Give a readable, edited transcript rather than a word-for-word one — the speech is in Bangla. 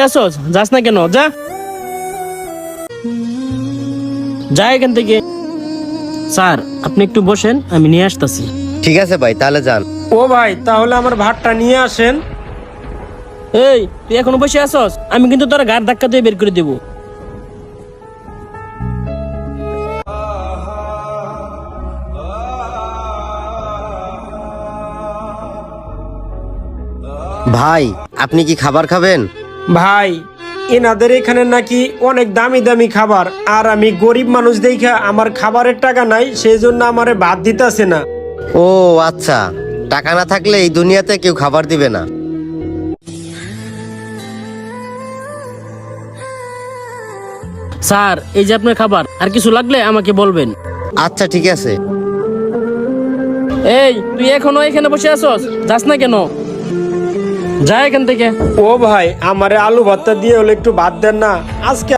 আসস, যাস না কেন? যা যা এখান থেকে। স্যার আপনি একটু বসেন, আমি নিয়ে আসতেছি। ঠিক আছে ভাই, তাহলে যান। ও ভাই, তাহলে আমার ভাতটা নিয়ে আসেন। এই তুই এখনো বসে আসস? আমি কিন্তু তোর গাড় ধাক্কা দিয়ে বের করে দেবো। ভাই, আপনি কি খাবার খাবেন? ভাই, এনাদের এখানে নাকি অনেক দামি দামি খাবার, আর আমি গরিব মানুষ দেখা আমার খাবারের টাকা নাই, সেই জন্য আমারে ভাত দিতেছে না। ও আচ্ছা, টাকা না থাকলে এই দুনিয়াতে কেউ খাবার দিবে না। স্যার এই যে আপনার খাবার, আর কিছু লাগলে আমাকে বলবেন। আচ্ছা ঠিক আছে। এই তুই এখনো এখানে বসে আসস, যাস না কেন? যা এখান থেকে। ও ভাই, আমারে আলু ভর্তা দিয়ে হলে একটু ভাত দেন না আজকে।